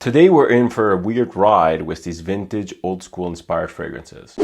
Today we're in for a weird ride with these vintage, old school inspired fragrances.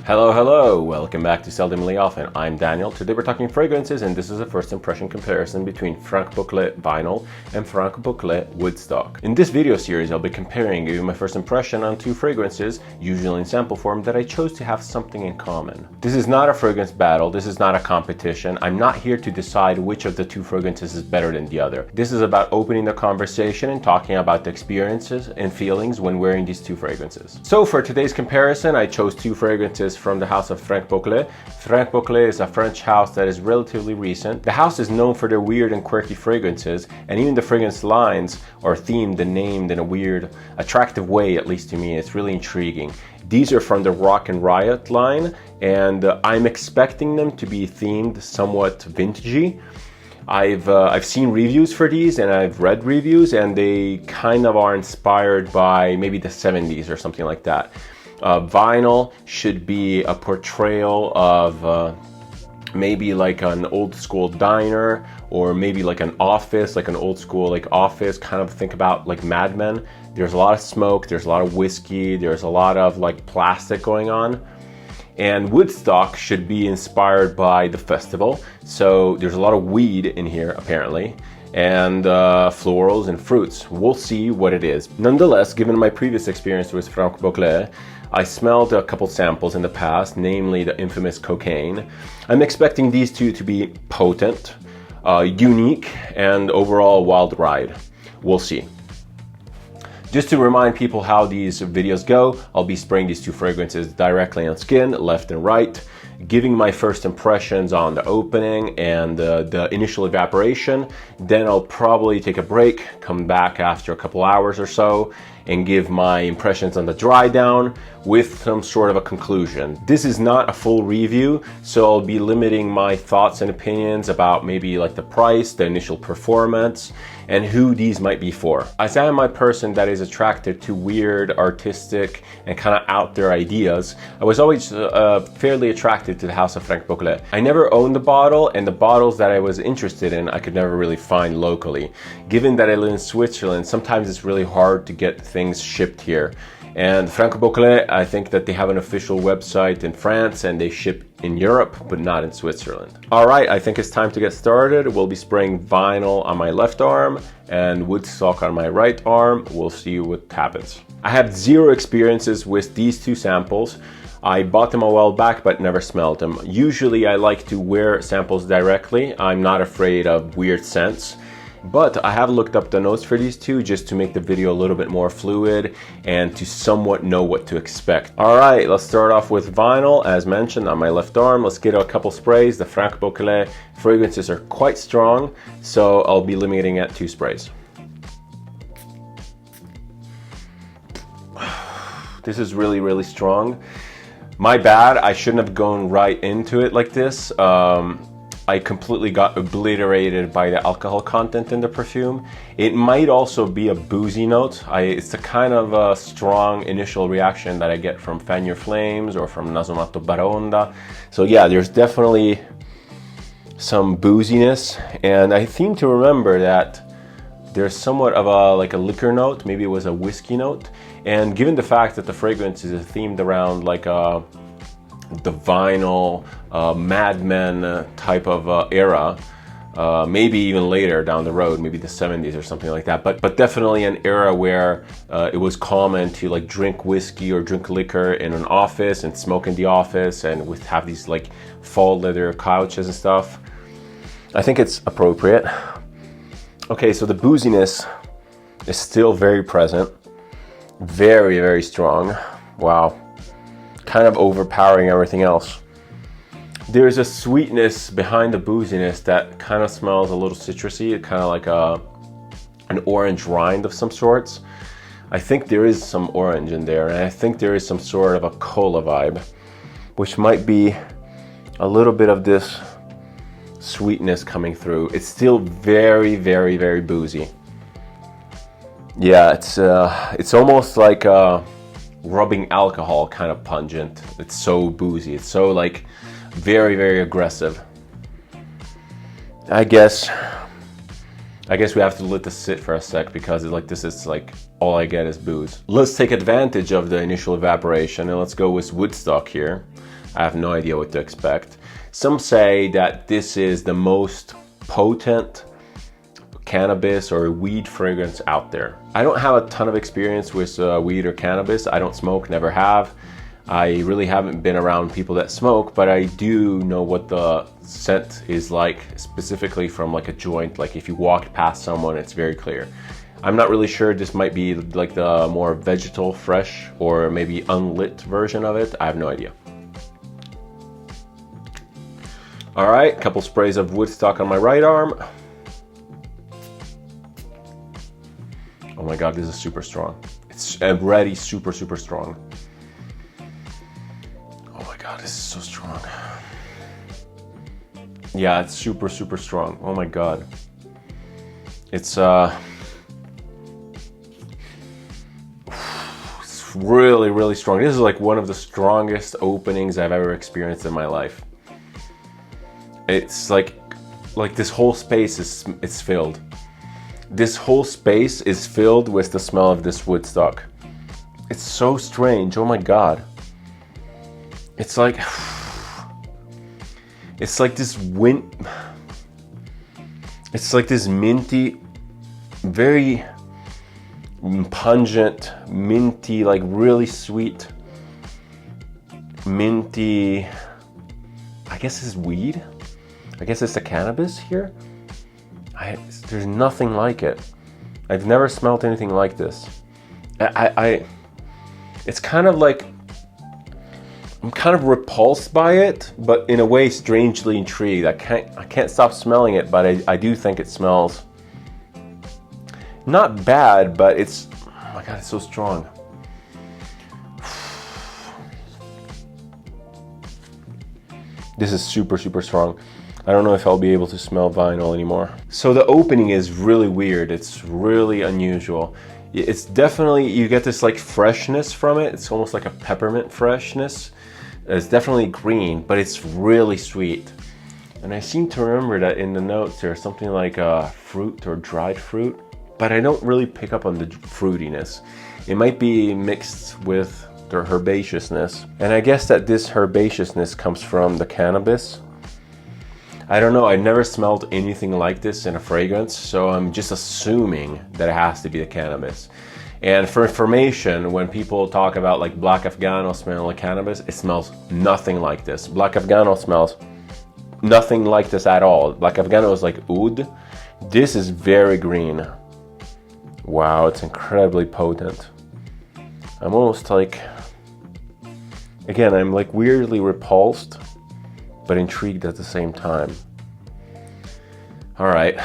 Hello, welcome back to Seldomly Often. I'm Daniel. Today we're talking fragrances, and this is a first impression comparison between Franck Boclet Vinyl and Franck Boclet Woodstock. In this video series, I'll be comparing, giving my first impression on two fragrances, usually in sample form, that I chose to have something in common. This is not a fragrance battle, this is not a competition. I'm not here to decide which of the two fragrances is better than the other. This is about opening the conversation and talking about the experiences and feelings when wearing these two fragrances. So for today's comparison, I chose two fragrances from the house of Franck Boclet. Franck Boclet is a French house that is relatively recent. The house is known for their weird and quirky fragrances, and even the fragrance lines are themed and named in a weird, attractive way, at least to me. It's really intriguing. These are from the Rock and Riot line, and I'm expecting them to be themed somewhat vintagey. I've seen reviews for these, and I've read reviews, and they kind of are inspired by maybe the 70s or something like that. Vinyl should be a portrayal of maybe like an old school diner, or maybe like an office, like an old school like office, kind of think about like Mad Men. There's a lot of smoke, there's a lot of whiskey, there's a lot of like plastic going on. And Woodstock should be inspired by the festival, so there's a lot of weed in here apparently, and florals and fruits. We'll see what it is. Nonetheless, given my previous experience with Franck Boclet, I smelled a couple samples in the past, namely the infamous cocaine. I'm expecting these two to be potent, unique, and overall wild ride. We'll see. Just to remind people how these videos go, I'll be spraying these two fragrances directly on skin, left and right, giving my first impressions on the opening and the initial evaporation. Then I'll probably take a break, come back after a couple hours or so, and give my impressions on the dry down with some sort of a conclusion. This is not a full review, so I'll be limiting my thoughts and opinions about maybe like the price, the initial performance, and who these might be for. As I am a person that is attracted to weird, artistic, and kind of out there ideas, I was always fairly attracted to the house of Franck Boclet. I never owned the bottle, and the bottles that I was interested in, I could never really find locally. Given that I live in Switzerland, sometimes it's really hard to get things shipped here. And Franck Boclet, I think that they have an official website in France and they ship in Europe, but not in Switzerland. All right, I think it's time to get started. We'll be spraying Vinyl on my left arm and Woodstock on my right arm. We'll see what happens. I have zero experiences with these two samples. I bought them a while back, but never smelled them. Usually I like to wear samples directly. I'm not afraid of weird scents. But I have looked up the notes for these two just to make the video a little bit more fluid and to somewhat know what to expect. All right, let's start off with Vinyl, as mentioned, on my left arm. Let's get a couple sprays. The Franck Boclet fragrances are quite strong, so I'll be limiting at 2 sprays. This is really, really strong. My bad, I shouldn't have gone right into it like this. I completely got obliterated by the alcohol content in the perfume. It might also be a boozy note. It's the kind of strong initial reaction that I get from Fan Your Flames or from Nasomatto Baronda. So yeah, there's definitely some booziness, and I seem to remember that there's somewhat of a liquor note. Maybe it was a whiskey note. And given the fact that the fragrance is themed around like the vinyl, Mad Men type of era, maybe even later down the road, maybe the 70s or something like that, but definitely an era where it was common to like drink whiskey or drink liquor in an office and smoke in the office and have these like faux leather couches and stuff. I think it's appropriate. Okay, so the booziness is still very present, very, very strong. Wow. Kind of overpowering everything else. There's a sweetness behind the booziness that kind of smells a little citrusy, kind of like an orange rind of some sorts. I think there is some orange in there, and I think there is some sort of a cola vibe, which might be a little bit of this sweetness coming through. It's still very, very, very boozy. Yeah, it's almost like rubbing alcohol kind of pungent. It's so boozy. It's so like very, very aggressive. I guess I guess we have to let this sit for a sec because like this is like all I get is booze. Let's take advantage of the initial evaporation and let's go with Woodstock here. I have no idea what to expect. Some say that this is the most potent cannabis or weed fragrance out there. I don't have a ton of experience with weed or cannabis. I don't smoke, never have. I really haven't been around people that smoke, but I do know what the scent is like, specifically from like a joint. Like if you walked past someone, it's very clear. I'm not really sure. This might be like the more vegetal fresh or maybe unlit version of it. I have no idea. All right, a couple sprays of Woodstock on my right arm. Oh my God, this is super strong. It's already super, super strong. Oh my God, this is so strong. Yeah, it's super, super strong. Oh my God. It's really, really strong. This is like one of the strongest openings I've ever experienced in my life. It's like this whole space is filled. This whole space is filled with the smell of this Woodstock. It's so strange. Oh my God. It's like this it's like this minty, very pungent, minty, like really sweet, minty, I guess it's weed. I guess it's the cannabis here. There's nothing like it. I've never smelled anything like this. It's kind of like, I'm kind of repulsed by it, but in a way strangely intrigued. I can't stop smelling it, but I do think it smells not bad, but it's, oh my God, it's so strong. This is super, super strong. I don't know if I'll be able to smell vinyl anymore. So the opening is really weird. It's really unusual. It's definitely, you get this like freshness from it. It's almost like a peppermint freshness. It's definitely green, but it's really sweet. And I seem to remember that in the notes there's something like fruit or dried fruit, but I don't really pick up on the fruitiness. It might be mixed with the herbaceousness. And I guess that this herbaceousness comes from the cannabis. I don't know, I never smelled anything like this in a fragrance, so I'm just assuming that it has to be the cannabis. And for information, when people talk about like Black Afgano smelling like cannabis, it smells nothing like this. Black Afgano smells nothing like this at all. Black Afgano is like oud. This is very green. Wow, it's incredibly potent. I'm almost like, again, I'm like weirdly repulsed, but intrigued at the same time. All right.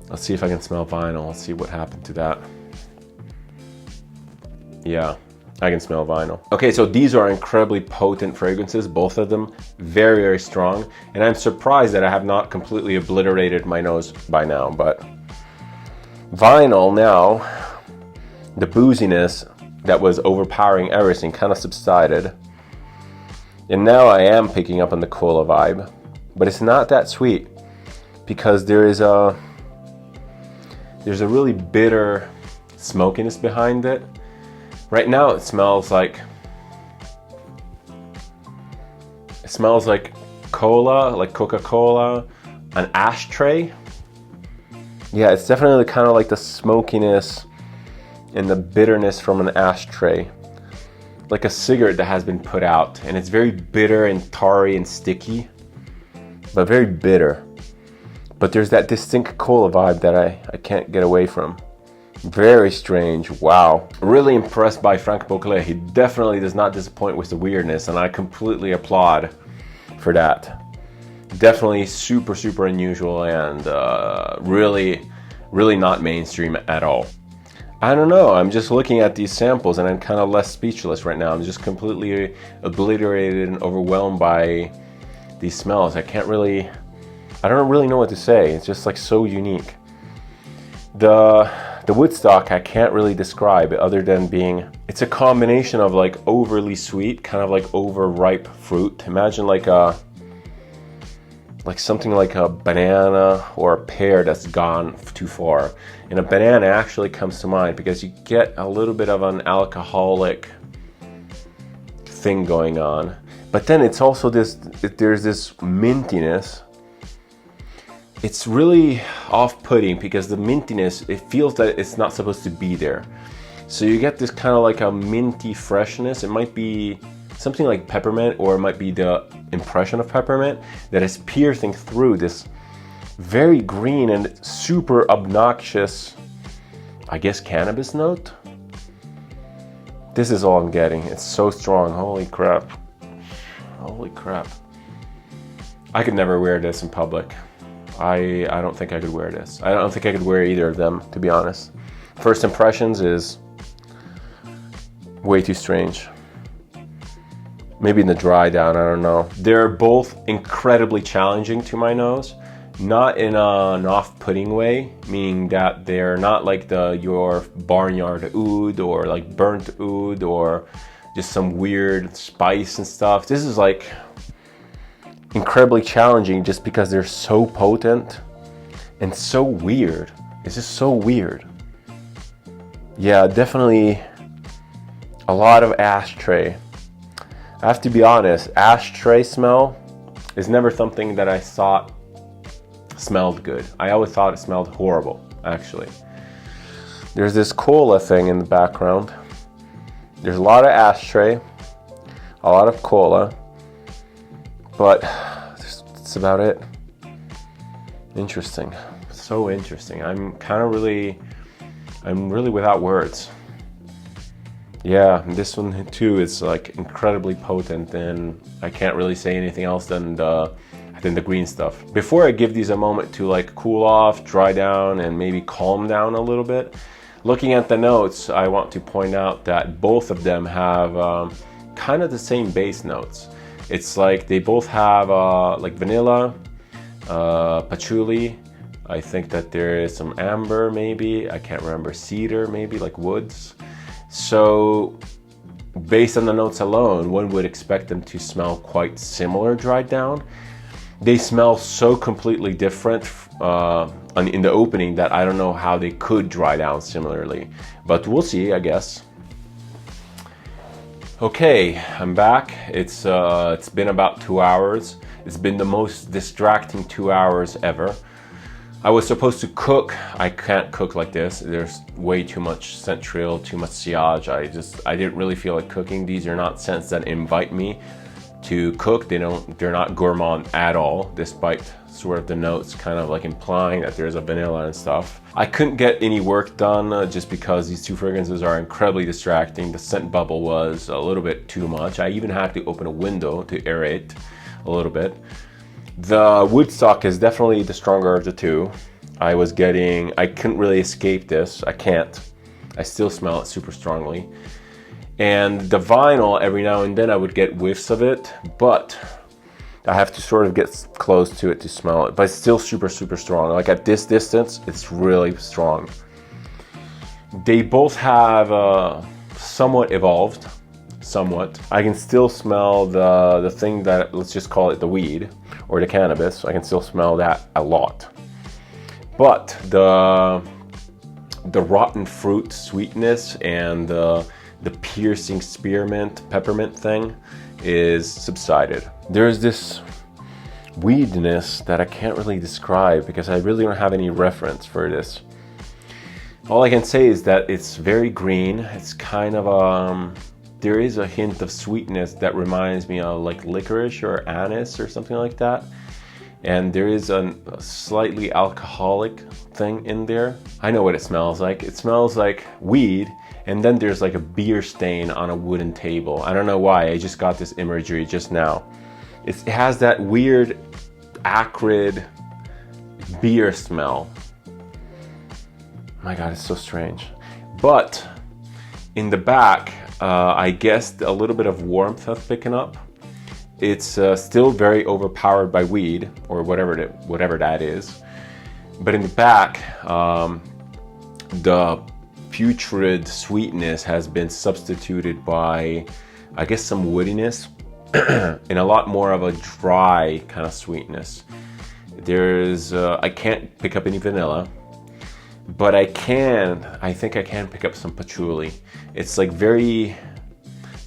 Let's see if I can smell vinyl. Let's see what happened to that. Yeah, I can smell vinyl. Okay, so these are incredibly potent fragrances, both of them very, very strong. And I'm surprised that I have not completely obliterated my nose by now, but vinyl now, the booziness that was overpowering everything kind of subsided. And now I am picking up on the cola vibe, but it's not that sweet because there's a really bitter smokiness behind it. Right now it smells like cola, like Coca-Cola, an ashtray. Yeah, it's definitely kind of like the smokiness and the bitterness from an ashtray. Like a cigarette that has been put out, and it's very bitter and tarry and sticky, but very bitter. But there's that distinct cola vibe that I can't get away from. Very strange. Wow. Really impressed by Franck Boclet. He definitely does not disappoint with the weirdness, and I completely applaud for that. Definitely super, super unusual and really, really not mainstream at all. I don't know, I'm just looking at these samples and I'm kind of less speechless right now. I'm just completely obliterated and overwhelmed by these smells. I don't really know what to say. It's just like so unique. The Woodstock I can't really describe other than being, it's a combination of like overly sweet, kind of like overripe fruit. Imagine like like something like a banana or a pear that's gone too far. And a banana actually comes to mind because you get a little bit of an alcoholic thing going on. But then it's also there's this mintiness. It's really off-putting because the mintiness, it feels that it's not supposed to be there. So you get this kind of like a minty freshness. It might be something like peppermint, or it might be the impression of peppermint that is piercing through this very green and super obnoxious, I guess, cannabis note. This is all I'm getting. It's so strong. Holy crap. Holy crap. I could never wear this in public. I don't think I could wear this. I don't think I could wear either of them, to be honest. First impressions is way too strange. Maybe in the dry down, I don't know. They're both incredibly challenging to my nose, not in an off-putting way, meaning that they're not like your barnyard oud or like burnt oud or just some weird spice and stuff. This is like incredibly challenging just because they're so potent and so weird. It's just so weird. Yeah, definitely a lot of ashtray. I have to be honest, ashtray smell is never something that I thought smelled good. I always thought it smelled horrible, actually. There's this cola thing in the background. There's a lot of ashtray, a lot of cola, but that's about it. Interesting, so interesting. I'm really without words. Yeah, this one too is like incredibly potent, and I can't really say anything else than the green stuff. Before I give these a moment to like cool off, dry down, and maybe calm down a little bit, looking at the notes, I want to point out that both of them have kind of the same base notes. It's like they both have like vanilla, patchouli. I think that there is some amber, maybe. I can't remember. Cedar, maybe, like woods. So based on the notes alone, one would expect them to smell quite similar dried down. They smell so completely different in the opening that I don't know how they could dry down similarly, but we'll see, I guess. Okay, I'm back. It's been about 2 hours. It's been the most distracting 2 hours ever. I was supposed to cook. I can't cook like this. There's way too much centriole, too much sillage. I didn't really feel like cooking. These are not scents that invite me to cook. They're not gourmand at all, despite sort of the notes kind of like implying that there's a vanilla and stuff. I couldn't get any work done just because these two fragrances are incredibly distracting. The scent bubble was a little bit too much. I even had to open a window to aerate a little bit. The Woodstock is definitely the stronger of the two. I couldn't really escape this. I can't. I still smell it super strongly. And the vinyl, every now and then I would get whiffs of it, but I have to sort of get close to it to smell it. But it's still super, super strong. Like at this distance, it's really strong. They both have somewhat evolved, somewhat. I can still smell the thing that, let's just call it the weed or the cannabis. I can still smell that a lot. But the rotten fruit sweetness and the piercing spearmint, peppermint thing is subsided. There's this weedness that I can't really describe because I really don't have any reference for this. All I can say is that it's very green. It's kind of there is a hint of sweetness that reminds me of like licorice or anise or something like that. And there is a slightly alcoholic thing in there. I know what it smells like. It smells like weed, and then there's like a beer stain on a wooden table. I don't know why, I just got this imagery just now. It has that weird, acrid beer smell. My God, it's so strange. But in the back, I guess a little bit of warmth has picking up. It's still very overpowered by weed or whatever that is. But in the back, the putrid sweetness has been substituted by, I guess, some woodiness and a lot more of a dry kind of sweetness. I can't pick up any vanilla, but I think I can pick up some patchouli. It's like very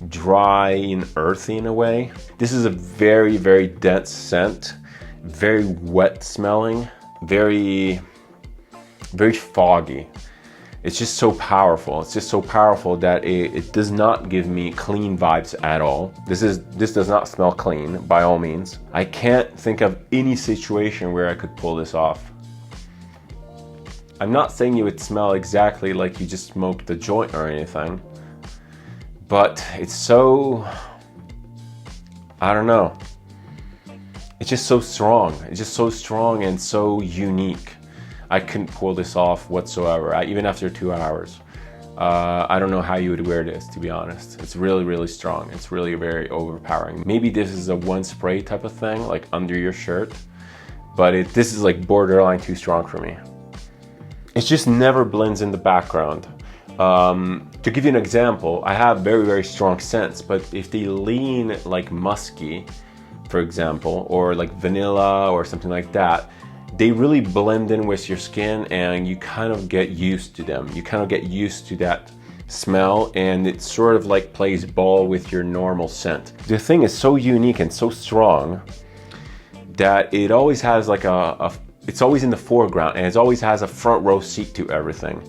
dry and earthy in a way. This is a very, very dense scent, very wet smelling, very, very foggy. It's just so powerful. It's just so powerful that it does not give me clean vibes at all. This does not smell clean by all means. I can't think of any situation where I could pull this off. I'm not saying you would smell exactly like you just smoked a joint or anything, but it's so, I don't know. It's just so strong. It's just so strong and so unique. I couldn't pull this off whatsoever, even after 2 hours. I don't know how you would wear this, to be honest. It's really, really strong. It's really very overpowering. Maybe this is a one spray type of thing, like under your shirt, but this is like borderline too strong for me. It just never blends in the background. To give you an example, I have very, very strong scents, but if they lean like musky, for example, or like vanilla or something like that, they really blend in with your skin and you kind of get used to them. You kind of get used to that smell and it sort of like plays ball with your normal scent. The thing is so unique and so strong that it always has like it's always in the foreground and it always has a front row seat to everything.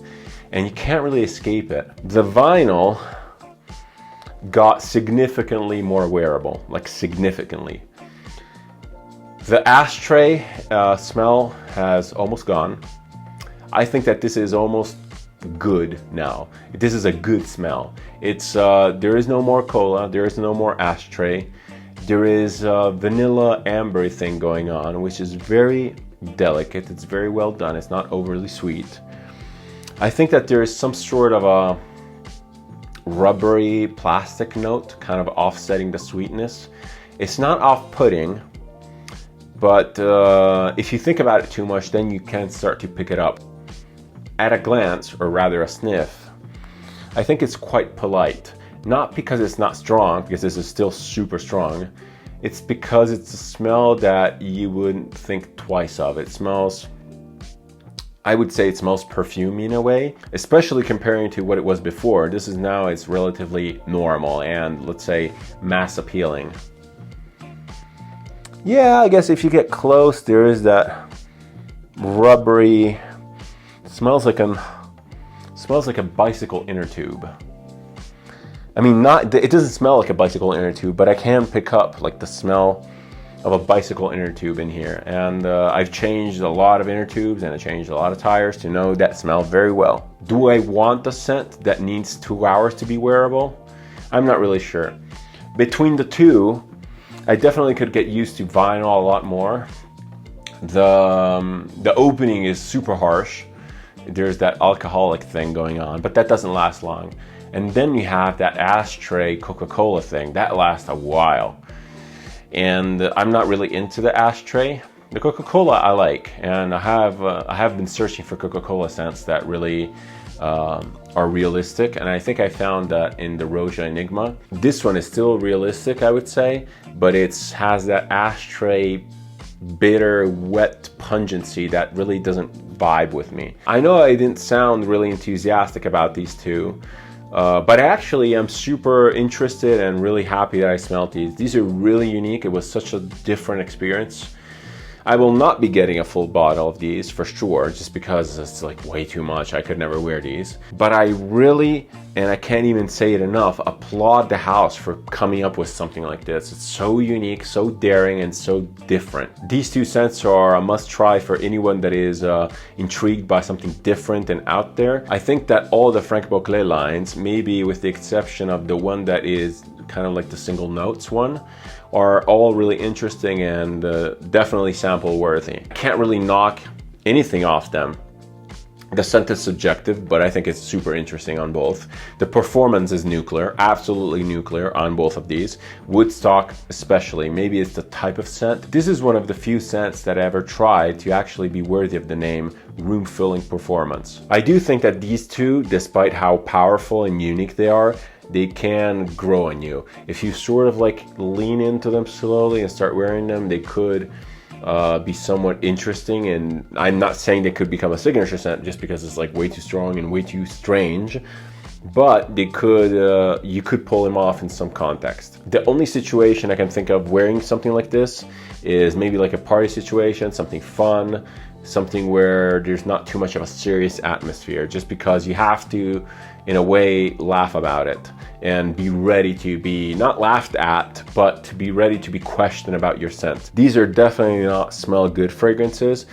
And you can't really escape it. The vinyl got significantly more wearable, like significantly. The ashtray smell has almost gone. I think that this is almost good now. This is a good smell. It's there is no more cola, there is no more ashtray. There is a vanilla amber thing going on, which is very delicate. It's very well done. It's not overly sweet. I think that there is some sort of a rubbery plastic note kind of offsetting the sweetness. It's not off-putting, but if you think about it too much, then you can start to pick it up. At a glance, or rather a sniff, I think it's quite polite. Not because it's not strong, because this is still super strong. It's because it's a smell that you wouldn't think twice of. It smells, I would say it smells perfumey in a way, especially comparing to what it was before. This is now, it's relatively normal and let's say mass appealing. Yeah, I guess if you get close, there is that rubbery, smells like a bicycle inner tube. I mean, it doesn't smell like a bicycle inner tube, but I can pick up like the smell of a bicycle inner tube in here. And I've changed a lot of inner tubes and I changed a lot of tires to know that smell very well. Do I want the scent that needs 2 hours to be wearable? I'm not really sure. Between the two, I definitely could get used to vinyl a lot more. The opening is super harsh. There's that alcoholic thing going on, but that doesn't last long. And then you have that ashtray Coca-Cola thing. That lasts a while. And I'm not really into the ashtray. The Coca-Cola I like, and I have been searching for Coca-Cola scents that really are realistic, and I think I found that in the Roja Enigma. This one is still realistic, I would say, but it has that ashtray bitter, wet pungency that really doesn't vibe with me. I know I didn't sound really enthusiastic about these two, but actually I'm super interested and really happy that I smelled these. These are really unique. It was such a different experience. I will not be getting a full bottle of these for sure, just because it's like way too much. I could never wear these. But I really, and I can't even say it enough, applaud the house for coming up with something like this. It's so unique, so daring, and so different. These two scents are a must try for anyone that is intrigued by something different and out there. I think that all the Franck Boclet lines, maybe with the exception of the one that is kind of like the single notes one, are all really interesting and definitely sample worthy. I can't really knock anything off them. The scent is subjective, but I think it's super interesting on both. The performance is nuclear, absolutely nuclear on both of these. Woodstock especially, maybe it's the type of scent. This is one of the few scents that I ever tried to actually be worthy of the name room-filling performance. I do think that these two, despite how powerful and unique they are, they can grow on you. If you sort of like lean into them slowly and start wearing them, they could be somewhat interesting, and I'm not saying they could become a signature scent just because it's like way too strong and way too strange, but they could, you could pull them off in some context. The only situation I can think of wearing something like this is maybe like a party situation, something fun, something where there's not too much of a serious atmosphere, just because you have to, in a way, laugh about it and be ready to be not laughed at, but to be ready to be questioned about your scent. These are definitely not smell good fragrances,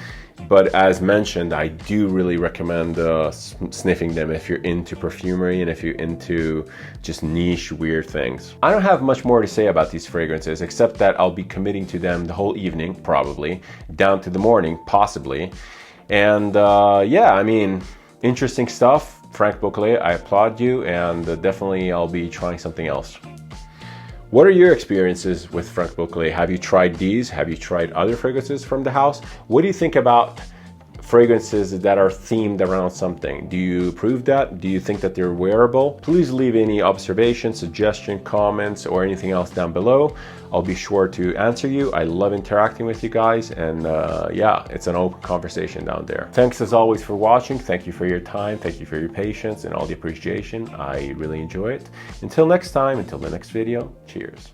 but as mentioned, I do really recommend sniffing them if you're into perfumery and if you're into just niche weird things. I don't have much more to say about these fragrances except that I'll be committing to them the whole evening, probably down to the morning, possibly. And yeah, I mean, interesting stuff. Franck Boclet, I applaud you, and definitely I'll be trying something else. What are your experiences with Franck Boclet? Have you tried these? Have you tried other fragrances from the house? What do you think about fragrances that are themed around something? Do you approve that? Do you think that they're wearable? Please leave any observations, suggestions, comments, or anything else down below. I'll be sure to answer you. I love interacting with you guys, and yeah, it's an open conversation down there. Thanks as always for watching. Thank you for your time. Thank you for your patience and all the appreciation. I really enjoy it. Until next time, until the next video, cheers.